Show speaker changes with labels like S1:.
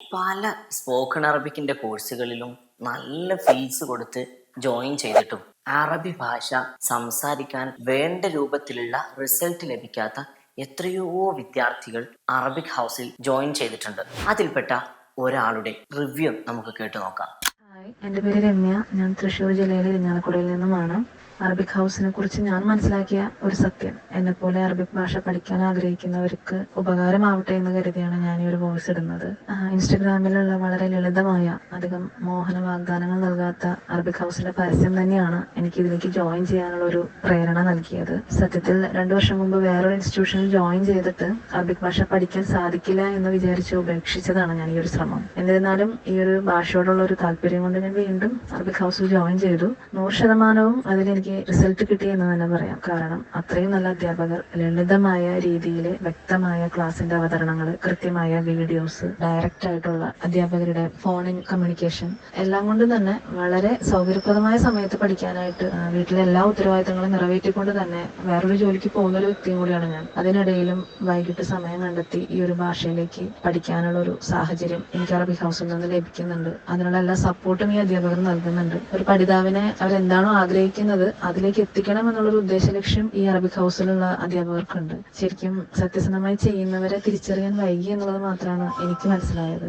S1: പല സ്പോക്കൺ അറബിക്കിന്റെ കോഴ്സുകളിലും നല്ല ഫീസ് കൊടുത്ത് ജോയിൻ ചെയ്തിട്ടും അറബി ഭാഷ സംസാരിക്കാൻ വേണ്ട രൂപത്തിലുള്ള റിസൾട്ട് ലഭിക്കാത്ത എത്രയോ വിദ്യാർത്ഥികൾ അറബിക് ഹൗസിൽ ജോയിൻ ചെയ്തിട്ടുണ്ട്. അതിൽപ്പെട്ട ഒരാളുടെ റിവ്യൂ നമുക്ക് കേട്ടു നോക്കാം.
S2: ഹായ്, എൻ്റെ പേര് രമ്യ. ഞാൻ തൃശ്ശൂർ ജില്ലയിലെ ഇരിങ്ങാലക്കുടയിൽ നിന്നുമാണ്. അറബിക് ഹൗസിനെ കുറിച്ച് ഞാൻ മനസ്സിലാക്കിയ ഒരു സത്യം, എന്നെപ്പോലെ അറബിക് ഭാഷ പഠിക്കാൻ ആഗ്രഹിക്കുന്നവർക്ക് ഉപകാരമാവട്ടെ എന്ന് കരുതിയാണ് ഞാൻ ഈ ഒരു വോയിസ് ഇടുന്നത്. ഇൻസ്റ്റഗ്രാമിലുള്ള വളരെ ലളിതമായ, അധികം മോഹന വാഗ്ദാനങ്ങൾ നൽകാത്ത അറബിക് ഹൗസിന്റെ പരസ്യം തന്നെയാണ് എനിക്ക് ഇതിലേക്ക് ജോയിൻ ചെയ്യാനുള്ള ഒരു പ്രേരണ നൽകിയത്. സത്യത്തിൽ 2 വർഷം മുമ്പ് വേറൊരു ഇൻസ്റ്റിറ്റ്യൂഷനിൽ ജോയിൻ ചെയ്തിട്ട് അറബിക് ഭാഷ പഠിക്കാൻ സാധിക്കില്ല എന്ന് വിചാരിച്ച് ഉപേക്ഷിച്ചതാണ് ഞാൻ ഈ ഒരു ശ്രമം. എന്നിരുന്നാലും ഈ ഒരു ഭാഷയോടുള്ള ഒരു താല്പര്യം കൊണ്ട് ഞാൻ വീണ്ടും അറബിക് ഹൗസിൽ ജോയിൻ ചെയ്തു. 100% അതിലെനിക്ക് റിസൾട്ട് കിട്ടി എന്ന് തന്നെ പറയാം. കാരണം അത്രയും നല്ല അധ്യാപകർ, ലളിതമായ രീതിയിൽ വ്യക്തമായ ക്ലാസിന്റെ അവതരണങ്ങൾ, കൃത്യമായ വീഡിയോസ്, ഡയറക്റ്റ് ആയിട്ടുള്ള അധ്യാപകരുടെ ഫോൺ ഇൻ കമ്മ്യൂണിക്കേഷൻ, എല്ലാം കൊണ്ടും തന്നെ വളരെ സൗകര്യപ്രദമായ സമയത്ത് പഠിക്കാനായിട്ട് വീട്ടിലെ എല്ലാ ഉത്തരവാദിത്തങ്ങളും നിറവേറ്റിക്കൊണ്ട് തന്നെ വേറൊരു ജോലിക്ക് പോകുന്ന ഒരു വ്യക്തിയും കൂടിയാണ് ഞാൻ. അതിനിടയിലും വൈകിട്ട് സമയം കണ്ടെത്തി ഈ ഒരു ഭാഷയിലേക്ക് പഠിക്കാനുള്ള ഒരു സാഹചര്യം എനിക്ക് അറബിക് ഹൗസിൽ നിന്ന് ലഭിക്കുന്നുണ്ട്. അതിനുള്ള എല്ലാ സപ്പോർട്ടും ഈ അധ്യാപകർ നൽകുന്നുണ്ട്. ഒരു പഠിതാവിനെ അവരെന്താണോ ആഗ്രഹിക്കുന്നത് അതിലേക്ക് എത്തിക്കണം എന്നുള്ളൊരു ഉദ്ദേശ ലക്ഷ്യം ഈ അറബിക് ഹൗസിലുള്ള അധ്യാപകർക്കുണ്ട്. ശരിക്കും സത്യസന്ധമായി ചെയ്യുന്നവരെ തിരിച്ചറിയാൻ വൈകി എന്നുള്ളത് മാത്രമാണ് എനിക്ക് മനസ്സിലായത്.